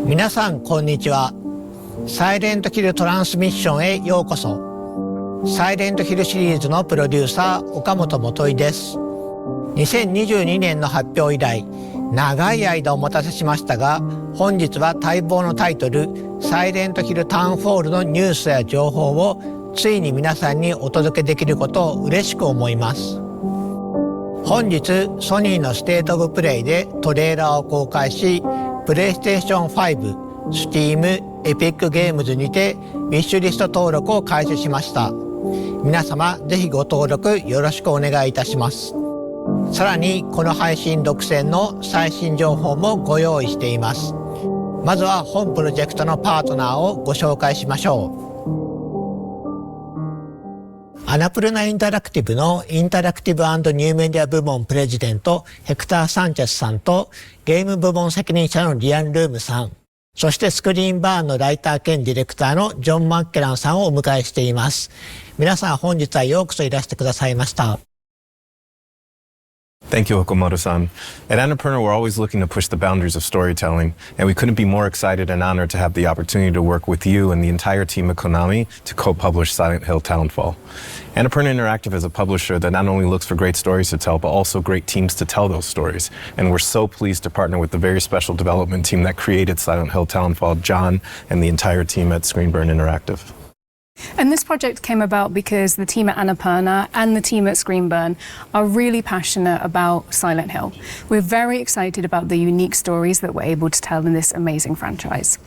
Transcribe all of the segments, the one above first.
皆さんこんにちは。サイレントヒルトランスミッションへようこそ。サイレントヒルシリーズのプロデューサー岡本元井です。2022年の発表以来長い間お待たせしましたが、本日は待望のタイトルサイレントヒルタウンフォールのニュースや情報をついに皆さんにお届けできることを嬉しく思います。本日ソニーのステートオブプレイでトレーラーを公開し、プレイステーション5、Steam、エピックゲームズにてウィッシュリスト登録を開始しました。皆様ぜひご登録よろしくお願いいたします。さらにこの配信独占の最新情報もご用意しています。まずは本プロジェクトのパートナーをご紹介しましょう。アナプルナインタラクティブのインタラクティブ&ニューメディア部門プレジデントヘクター・サンチェスさんとゲーム部門責任者のリアン・ルームさん、そしてスクリーンバーンのライター兼ディレクターのジョン・マッケランさんをお迎えしています。皆さん本日はようこそいらしてくださいました。Thank you, Okamoto-san. At Annapurna, we're always looking to push the boundaries of storytelling, and we couldn't be more excited and honored to have the opportunity to work with you and the entire team at Konami to co-publish Silent Hill Townfall. Annapurna Interactive is a publisher that not only looks for great stories to tell, but also great teams to tell those stories. And we're so pleased to partner with the very special development team that created Silent Hill Townfall, John, and the entire team at Screenburn Interactive. And this project came about because the team at Annapurna and the team at Screenburn are really passionate about Silent Hill. We're very excited about the unique stories that we're able to tell in this amazing franchise.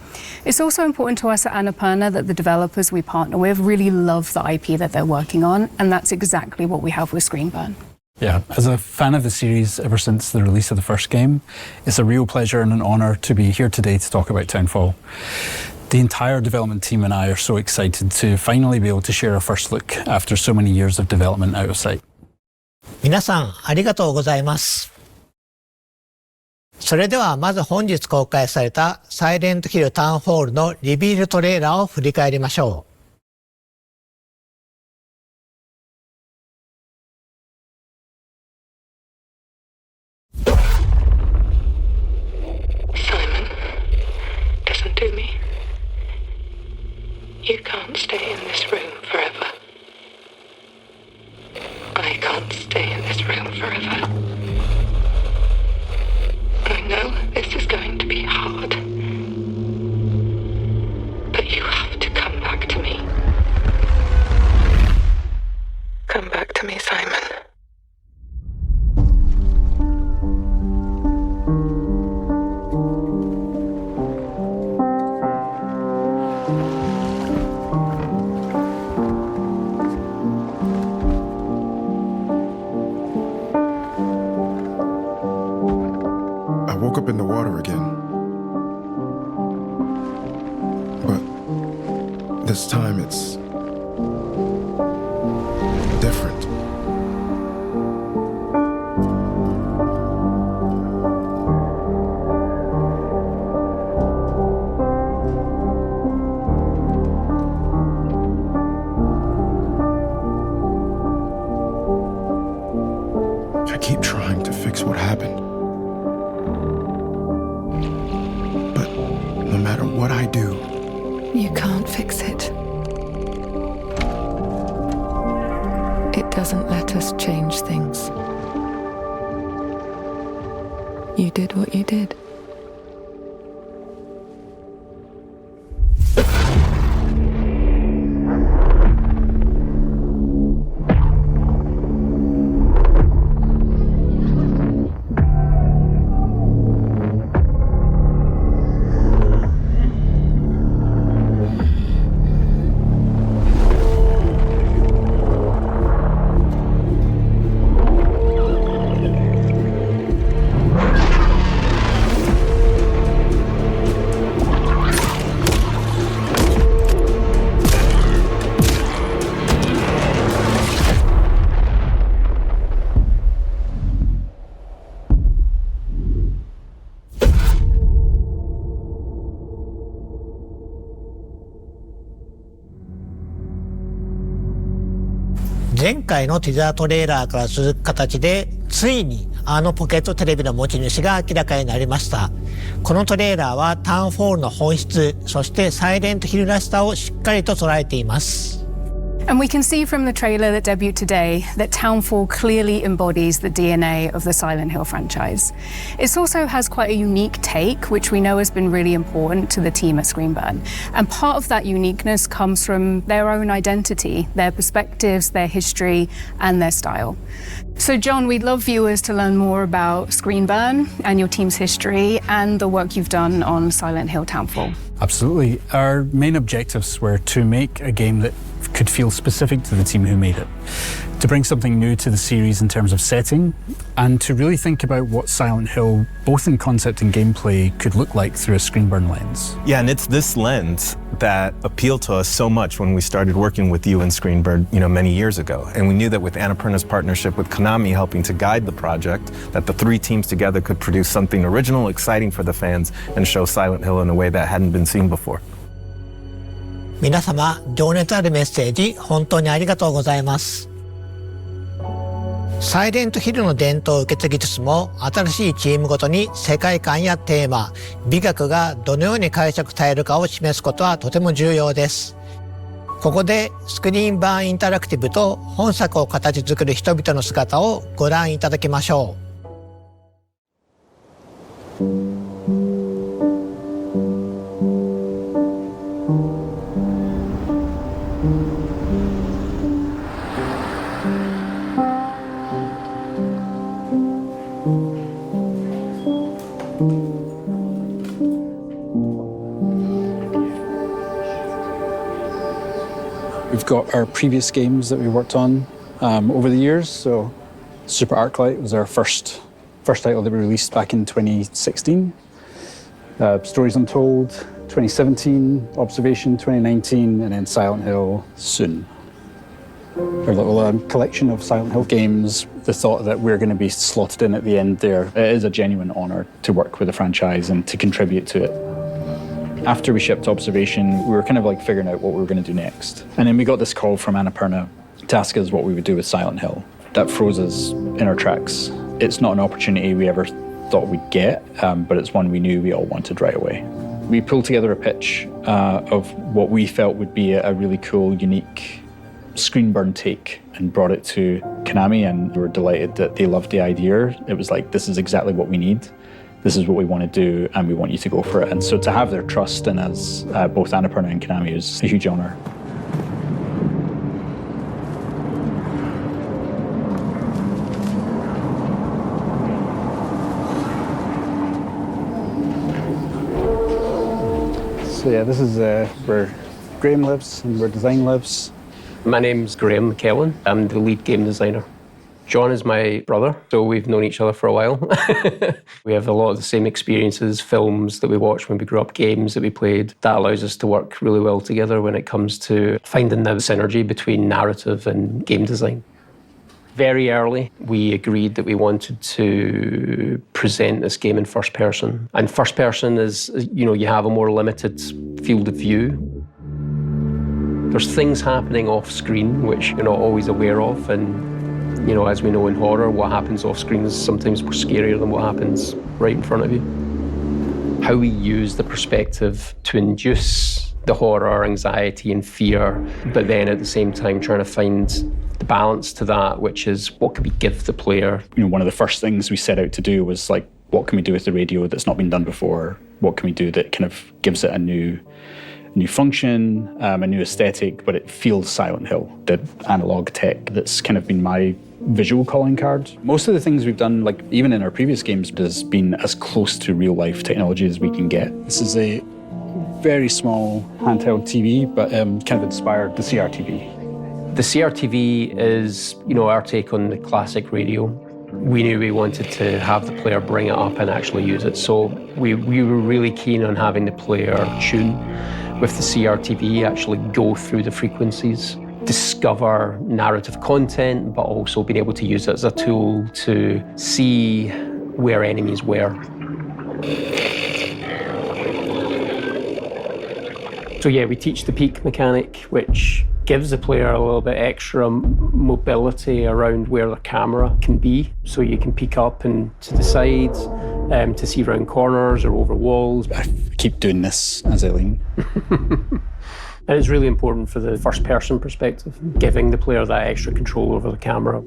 It's also important to us at Annapurna that the developers we partner with really love the IP that they're working on, and that's exactly what we have with Screenburn. Yeah, as a fan of the series ever since the release of the first game, it's a real pleasure and an honour to be here today to talk about Townfall. The entire development team and I are so excited to finally be able to share our first look after so many years of development out of sight. 皆さんありがとうございます。それではまず本日公開されたサイレントヒルタウンホールのリビールトレーラーを振り返りましょう。You can't stay in this room forever. I can't stay in this room forever. I know this is going to be hard. But you have to come back to me. Come back to me, Simon. I woke up in the water again. But this time it's different. I keep trying to fix what happened. No matter what I do, You can't fix it. It doesn't let us change things. You did what you did.前回のティザートレーラーから続く形でついにあのポケットテレビの持ち主が明らかになりました。このトレーラーはタウンフォールの本質、そしてサイレントヒルらしさをしっかりと捉えています。And we can see from the trailer that debuted today that Townfall clearly embodies the DNA of the Silent Hill franchise. It also has quite a unique take, which we know has been really important to the team at Screenburn. And part of that uniqueness comes from their own identity, their perspectives, their history, and their style. So John, we'd love viewers to learn more about Screenburn and your team's history and the work you've done on Silent Hill Townfall. Absolutely. Our main objectives were to make a game that could feel specific to the team who made it, to bring something new to the series in terms of setting, and to really think about what Silent Hill, both in concept and gameplay, could look like through a Screenburn lens. Yeah, and it's this lens that appealed to us so much when we started working with you and Screenburn, many years ago. And we knew that with Annapurna's partnership with Konami helping to guide the project, that the three teams together could produce something original, exciting for the fans, and show Silent Hill in a way that hadn't been seen before. 皆様、情熱あるメッセージ、本当にありがとうございます。サイレントヒルの伝統を受け継ぎつつも、新しいチームごとに世界観やテーマ、美学がどのように解釈されるかを示すことはとても重要です。ここでスクリーン版インタラクティブと本作を形作る人々の姿をご覧いただきましょう。We've got our previous games that we worked on over the years. So Super Arclight was our first title that we released back in 2016. Stories Untold, 2017, Observation, 2019, and then Silent Hill soon. Our little collection of Silent Hill games, the thought that we're going to be slotted in at the end there, it is a genuine honour to work with the franchise and to contribute to it. After we shipped Observation, we were kind of like figuring out what we were going to do next. And then we got this call from Annapurna to ask us what we would do with Silent Hill. That froze us in our tracks. It's not an opportunity we ever thought we'd get, but it's one we knew we all wanted right away. We pulled together a pitch of what we felt would be a really cool, unique Screenburn take and brought it to Konami, and we were delighted that they loved the idea. It was like, this is exactly what we need. This is what we want to do, and we want you to go for it. And so to have their trust in us, both Annapurna and Konami, is a huge honour. So yeah, this is where Graham lives and where design lives. My name's Graham McKellen. I'm the lead game designer. John is my brother, so we've known each other for a while. We have a lot of the same experiences, films that we watched when we grew up, games that we played. That allows us to work really well together when it comes to finding the synergy between narrative and game design. Very early, we agreed that we wanted to present this game in first person. And first person is, you have a more limited field of view. There's things happening off screen which you're not always aware of, and as we know in horror, what happens off screen is sometimes more scarier than what happens right in front of you. How we use the perspective to induce the horror, anxiety and fear, but then at the same time trying to find the balance to that, which is what can we give the player? One of the first things we set out to do was like, what can we do with the radio that's not been done before? What can we do that kind of gives it a new function, a new aesthetic, but it feels Silent Hill, the analog tech that's kind of been my visual calling card. Most of the things we've done, like even in our previous games, has been as close to real life technology as we can get. This is a very small handheld TV, but kind of inspired the CRTV. The CRTV is, our take on the classic radio. We knew we wanted to have the player bring it up and actually use it. So we were really keen on having the player tune with the CRTV, actually go through the frequencies, discover narrative content, but also being able to use it as a tool to see where enemies were. So yeah, we teach the peek mechanic, which gives the player a little bit extra mobility around where the camera can be. So you can peek up and to the sides, to see round corners or over walls. I keep doing this as I lean. And it's really important for the first-person perspective, giving the player that extra control over the camera.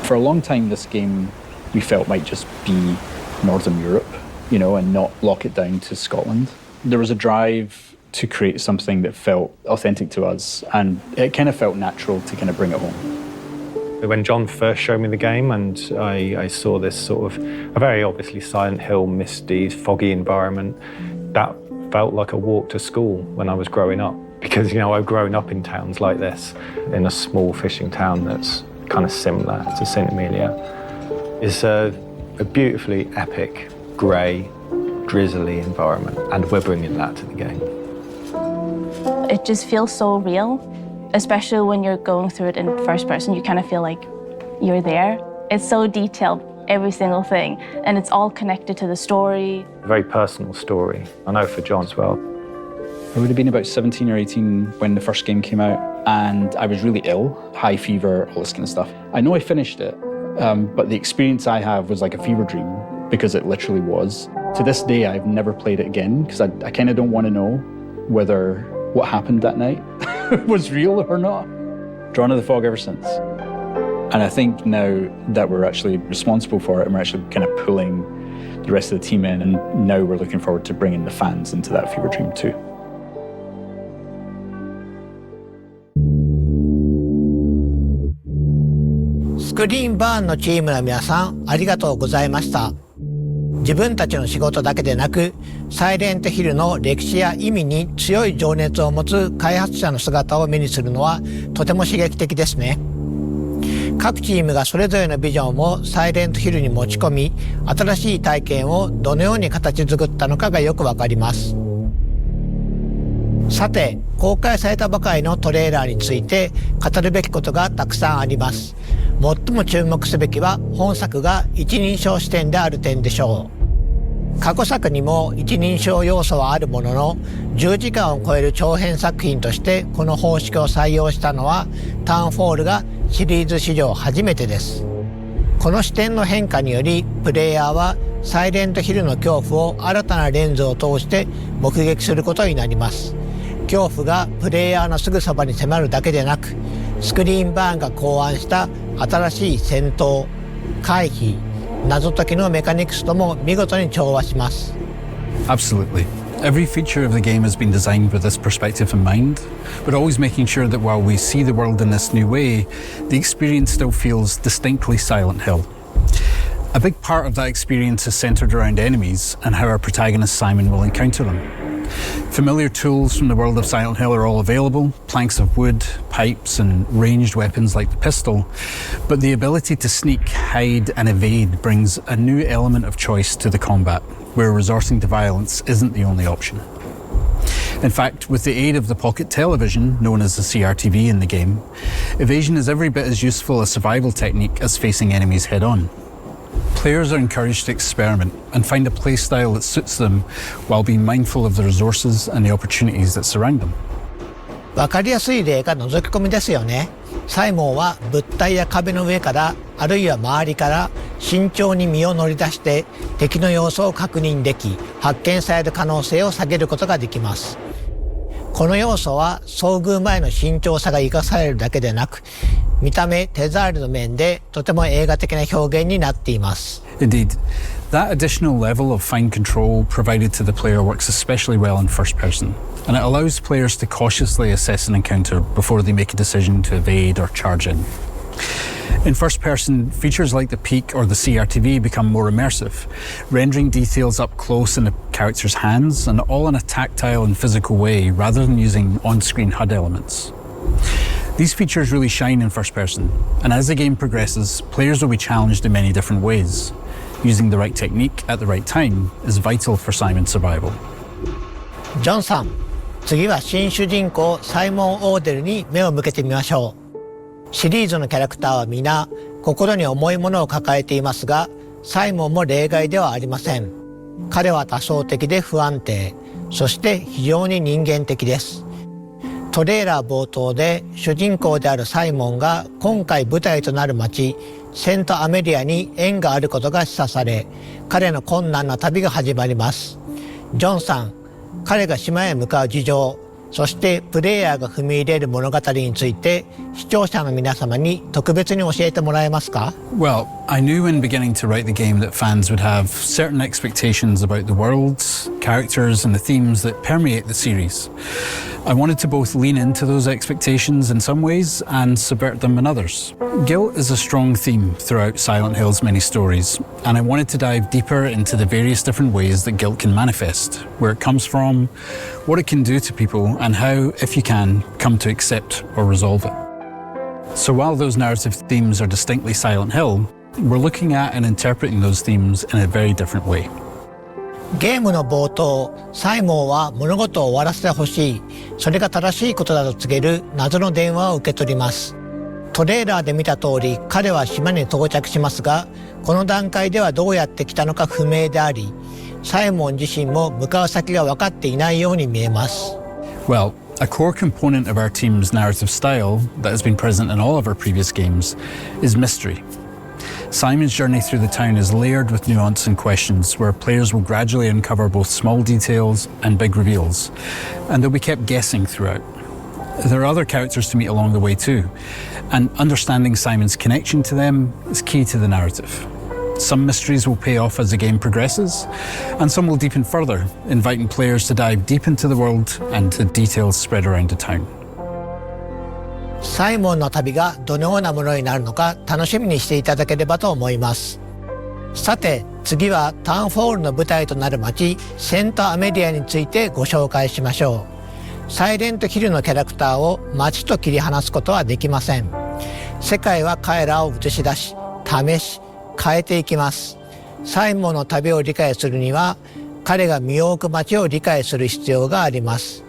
For a long time, this game we felt might just be Northern Europe, you know, and not lock it down to Scotland. There was a drive to create something that felt authentic to us, and it kind of felt natural to kind of bring it home. When John first showed me the game and I saw this sort of a very obviously Silent Hill, misty, foggy environment, that felt like a walk to school when I was growing up. Because, you know, I've grown up in towns like this, in a small fishing town that's kind of similar to St. Emilia. It's a beautifully epic, grey, drizzly environment, and we're bringing that to the game. It just feels so real, especially when you're going through it in first person. You kind of feel like you're there. It's so detailed, every single thing, and it's all connected to the story. A very personal story, I know for John as well. I would have been about 17 or 18 when the first game came out, and I was really ill, high fever, all this kind of stuff. I know I finished it, but the experience I have was like a fever dream, because it literally was. To this day, I've never played it again, because I kind of don't want to know whether what happened that night was real or not. Drawn to the fog ever since. And I think now that we're actually responsible for it and we're actually kind of pulling the rest of the team in, and now we're looking forward to bringing the fans into that fever dream too.スクリーンバーンのチームの皆さん、ありがとうございました。自分たちの仕事だけでなく、サイレントヒルの歴史や意味に強い情熱を持つ開発者の姿を目にするのはとても刺激的ですね。各チームがそれぞれのビジョンをサイレントヒルに持ち込み、新しい体験をどのように形作ったのかがよくわかります。さて、公開されたばかりのトレーラーについて語るべきことがたくさんあります。最も注目すべきは本作が一人称視点である点でしょう。過去作にも一人称要素はあるものの、10時間を超える長編作品としてこの方式を採用したのはタウンフォールがシリーズ史上初めてです。この視点の変化によりプレイヤーはサイレントヒルの恐怖を新たなレンズを通して目撃することになります。恐怖がプレイヤーのすぐそばに迫るだけでなく、スクリーンバーンが考案した新しい戦闘、回避、謎解きのメカニクスとも見事に調和します。Absolutely. Every feature of the game has been designed with this perspective in mind, but always making sure that while we see the world in this new way, the experience still feels distinctly Silent Hill. A big part of that experience is centered around enemies and how our protagonist Simon will encounter them. Familiar tools from the world of Silent Hill are all available, planks of wood, pipes and ranged weapons like the pistol, but the ability to sneak, hide and evade brings a new element of choice to the combat, where resorting to violence isn't the only option. In fact, with the aid of the pocket television, known as the CRTV in the game, evasion is every bit as useful a survival technique as facing enemies head-on. Players are encouraged to experiment and find a playstyle that suits them while being mindful of the resources and the opportunities that surround them. わかりやすい例が覗き込みですよね。サイモンは物体や壁の上から、あるいは周りから慎重に身を乗り出して敵の様子を確認でき、発見される可能性を下げることができます。この要素は遭遇前の慎重さが生かされるだけでなく、見た目、手触りの面でとても映画的な表現になっています。Indeed, that additional level of fine control provided to the player works especially well in first person, and it allows players to cautiously assess an encounter before they make a decision to evade or charge in. In first person, features like the peek or the CRTV become more immersive, rendering details up close in the character's hands and all in a tactile and physical way rather than using on-screen HUD elements. These features really shine in first person, and as the game progresses, players will be challenged in many different ways. Using the right technique at the right time is vital for Simon's survival. ジョンさん、次は新主人公サイモン・オーデルに目を向けてみましょう。シリーズのキャラクターは皆心に重いものを抱えていますが、サイモンも例外ではありません。彼は多層的で不安定、そして非常に人間的です。トレーラー冒頭で主人公であるサイモンが今回舞台となる町セントアメリアに縁があることが示唆され、彼の困難な旅が始まります。ジョンさん、彼が島へ向かう事情、そしてプレイヤーが踏み入れる物語について視聴者の皆様に特別に教えてもらえますか？ Well, I knew when beginning to write the game that fans would have certain expectations about the worlds, characters and the themes that permeate the series. I wanted to both lean into those expectations in some ways and subvert them in others. Guilt is a strong theme throughout Silent Hill's many stories, and I wanted to dive deeper into the various different ways that guilt can manifest, where it comes from, what it can do to people, and how, if you can, come to accept or resolve it. So while those narrative themes are distinctly Silent Hill, we're looking at and interpreting those themes in a very different way. ゲームの冒頭、サイモンは物事を終わらせてほしい、それが正しいことだと告げる謎の電話を受け取ります。トレーラーで見た通り、彼は島に到着しますが、この段階ではどうやって来たのか不明であり、サイモン自身も向かう先が分かっていないように見えます。Well, a core component of our team's narrative style that has been present in all of our previous games is mystery. Simon's journey through the town is layered with nuance and questions where players will gradually uncover both small details and big reveals, and they'll be kept guessing throughout. There are other characters to meet along the way too, and understanding Simon's connection to them is key to the narrative. Some mysteries will pay off as the game progresses, and some will deepen further, inviting players to dive deep into the world and to details spread around the town. サイモンの旅がどのようなものになるのか楽しみにしていただければと思います。さて次はタウンフォールの舞台となる街セントアメリアについてご紹介しましょう。サイレントヒルのキャラクターを街と切り離すことはできません。世界は彼らを映し出し、試し、変えていきます。サイモンの旅を理解するには彼が身を置く街を理解する必要があります。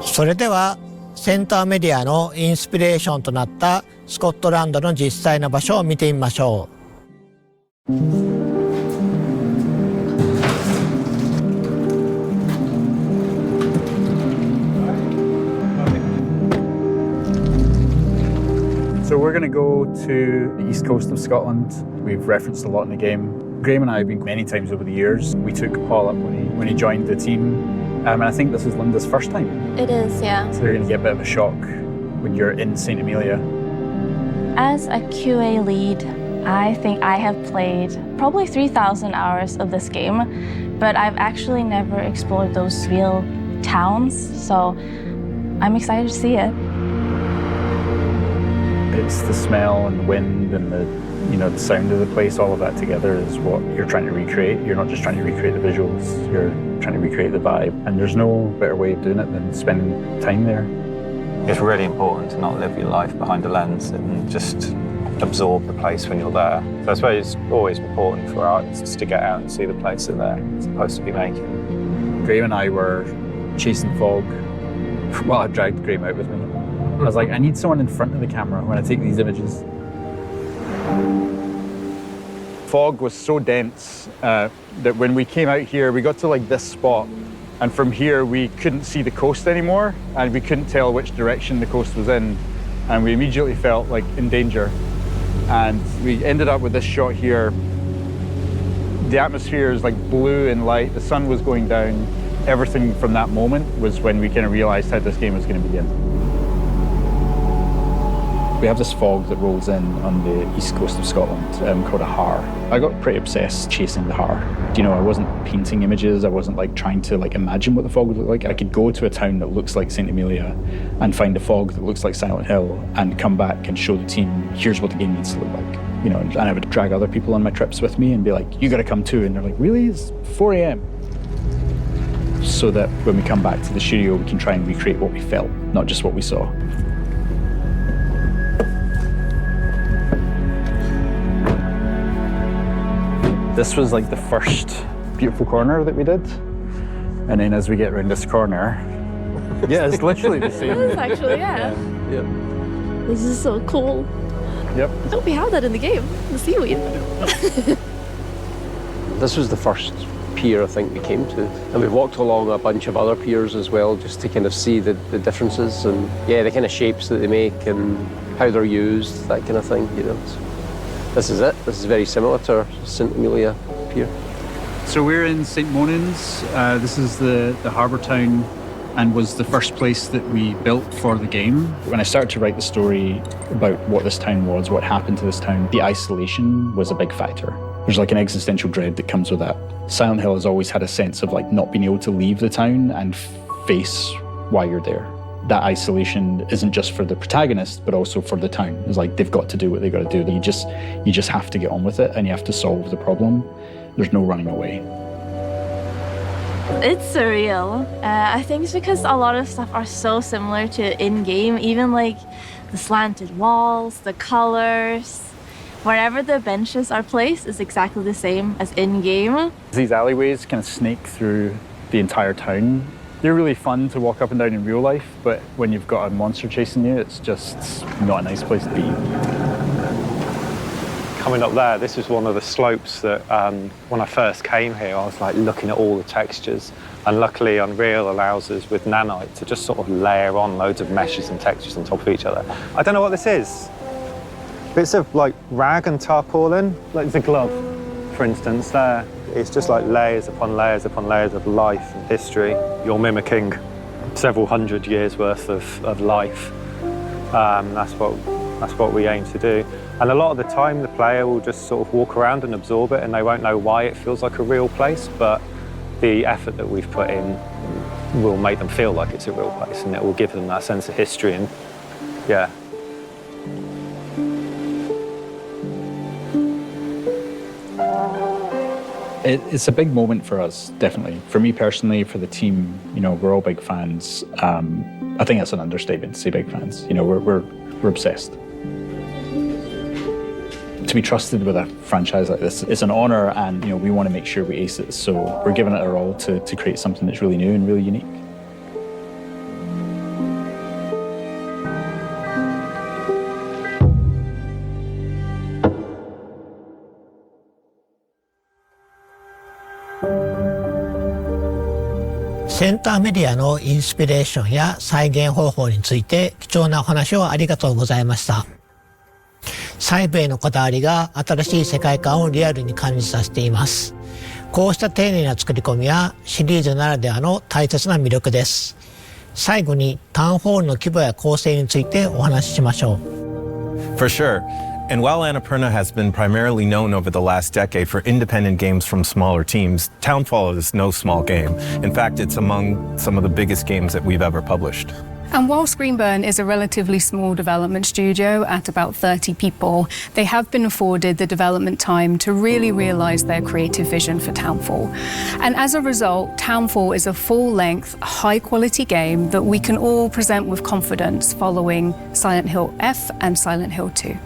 それではセントアメリアのインスピレーションとなったスコットランドの実際の場所を見てみましょう。So we're going to go to the east coast of Scotland. We've referenced a lot in the game. Graham and I have been many times over the years. We took Paul up when he joined the team. And I think this is Linda's first time. It is, yeah. So you're going to get a bit of a shock when you're in St. Amelia. As a QA lead, I think I have played probably 3,000 hours of this game, but I've actually never explored those real towns, so I'm excited to see it. It's the smell and the wind and the sound of the place, all of that together is what you're trying to recreate. You're not just trying to recreate the visuals, you're trying to recreate the vibe. And there's no better way of doing it than spending time there. It's really important to not live your life behind a lens and just absorb the place when you're there. So I suppose it's always important for artists to get out and see the place that they're supposed to be making. Graham and I were chasing fog. Well, I dragged Graham out with me. I was like, I need someone in front of the camera when I take these images. Fog was so dense that when we came out here, we got to like this spot, and from here we couldn't see the coast anymore, and we couldn't tell which direction the coast was in, and we immediately felt like in danger. And we ended up with this shot here. The atmosphere is like blue and light, the sun was going down. Everything from that moment was when we kind of realized how this game was going to begin. We have this fog that rolls in on the east coast of Scotland called a har. I got pretty obsessed chasing the har. I wasn't painting images, I wasn't like trying to like imagine what the fog would look like. I could go to a town that looks like St. Amelia and find a fog that looks like Silent Hill and come back and show the team, here's what the game needs to look like. And I would drag other people on my trips with me and be like, you gotta come too. And they're like, really? It's 4 a.m. So that when we come back to the studio, we can try and recreate what we felt, not just what we saw. This was like the first beautiful corner that we did. And then as we get around this corner, yeah, it's literally the same. It is actually, yeah. Yep. This is so cool. Yep. I hope we have that in the game, the seaweed. This was the first pier I think we came to. And we've walked along a bunch of other piers as well, just to kind of see the differences and, yeah, the kind of shapes that they make and how they're used, that kind of thing, you know. So this is it. This is very similar to our St. Amelia pier. So we're in St. Monans. This is the harbour town and was the first place that we built for the game. When I started to write the story about what this town was, what happened to this town, the isolation was a big factor. There's like an existential dread that comes with that. Silent Hill has always had a sense of like not being able to leave the town and face why you're there. That isolation isn't just for the protagonist, but also for the town. It's like they've got to do what they've got to do. You just have to get on with it and you have to solve the problem. There's no running away. It's surreal. I think it's because a lot of stuff are so similar to in-game, even like the slanted walls, the colors. Wherever the benches are placed is exactly the same as in-game. These alleyways kind of snake through the entire town. They're really fun to walk up and down in real life, but when you've got a monster chasing you, it's just not a nice place to be. Coming up there, this was one of the slopes that when I first came here, I was like looking at all the textures. And luckily Unreal allows us with Nanite to just sort of layer on loads of meshes and textures on top of each other. I don't know what this is. Bits of like rag and tarpaulin, like the glove, for instance, there. It's just like layers upon layers upon layers of life and history. You're mimicking several hundred years worth of life. That's what we aim to do. And a lot of the time, the player will just sort of walk around and absorb it, and they won't know why it feels like a real place, but the effort that we've put in will make them feel like it's a real place, and it will give them that sense of history, and yeah. It's a big moment for us, definitely. For me personally, for the team, you know, we're all big fans. I think that's an understatement to say big fans. You know, we're obsessed. To be trusted with a franchise like this is an honor, and you know we want to make sure we ace it. So we're giving it our all to create something that's really new and really unique.センターメディアのインスピレーションや再現方法について貴重なお話をありがとうございました。細部へのこだわりが新しい世界観をリアルに感じさせています。こうした丁寧な作り込みはシリーズならではの大切な魅力です。最後にタウンホールの規模や構成についてお話ししましょう。For sure. And while Annapurna has been primarily known over the last decade for independent games from smaller teams, Townfall is no small game. In fact, it's among some of the biggest games that we've ever published. And while Screenburn is a relatively small development studio at about 30 people, they have been afforded the development time to really realise their creative vision for Townfall. And as a result, Townfall is a full-length, high-quality game that we can all present with confidence following Silent Hill F and Silent Hill 2.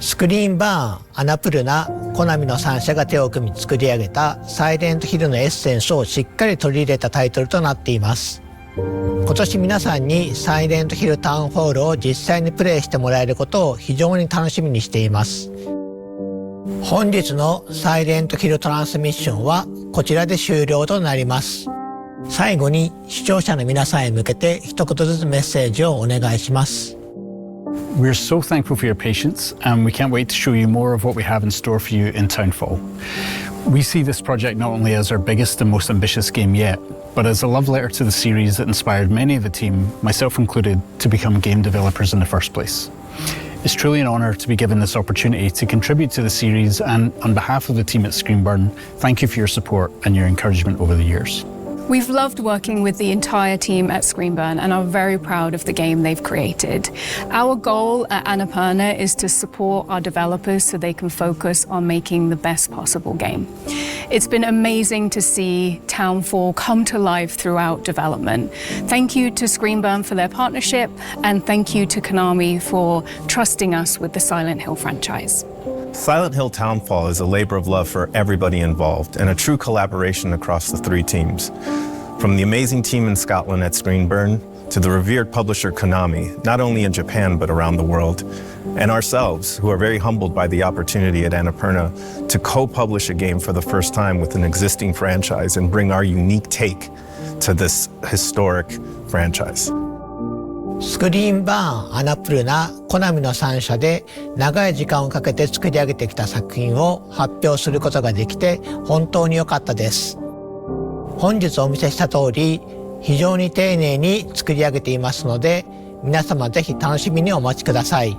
スクリーンバーン、アナプルナ、コナミの3社が手を組み作り上げたサイレントヒルのエッセンスをしっかり取り入れたタイトルとなっています。今年皆さんにサイレントヒルタウンホールを実際にプレイしてもらえることを非常に楽しみにしています。本日のサイレントヒルトランスミッションはこちらで終了となります。最後に視聴者の皆さんへ向けて一言ずつメッセージをお願いします。We're so thankful for your patience, and we can't wait to show you more of what we have in store for you in Townfall. We see this project not only as our biggest and most ambitious game yet, but as a love letter to the series that inspired many of the team, myself included, to become game developers in the first place. It's truly an honour to be given this opportunity to contribute to the series, and on behalf of the team at Screenburn, thank you for your support and your encouragement over the years. We've loved working with the entire team at Screenburn and are very proud of the game they've created. Our goal at Annapurna is to support our developers so they can focus on making the best possible game. It's been amazing to see Townfall come to life throughout development. Thank you to Screenburn for their partnership, and thank you to Konami for trusting us with the Silent Hill franchise. Silent Hill Townfall is a labor of love for everybody involved and a true collaboration across the three teams. From the amazing team in Scotland at Screenburn to the revered publisher Konami, not only in Japan but around the world, and ourselves, who are very humbled by the opportunity at Annapurna to co-publish a game for the first time with an existing franchise and bring our unique take to this historic franchise. スクリーンバーン、アナプルナ、コナミの3社で長い時間をかけて作り上げてきた作品を発表することができて本当に良かったです。本日お見せした通り、非常に丁寧に作り上げていますので、皆様ぜひ楽しみにお待ちください。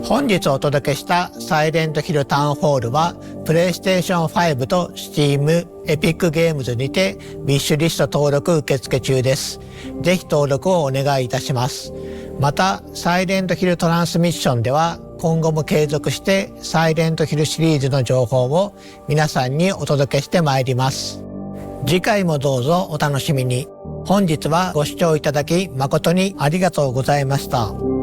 本日お届けしたサイレントヒルタウンフォールはプレイステーション5と Steam、エピックゲームズにてウィッシュリスト登録受付中です。ぜひ登録をお願いいたします。また、サイレントヒルトランスミッションでは今後も継続してサイレントヒルシリーズの情報を皆さんにお届けしてまいります。次回もどうぞお楽しみに。本日はご視聴いただき誠にありがとうございました。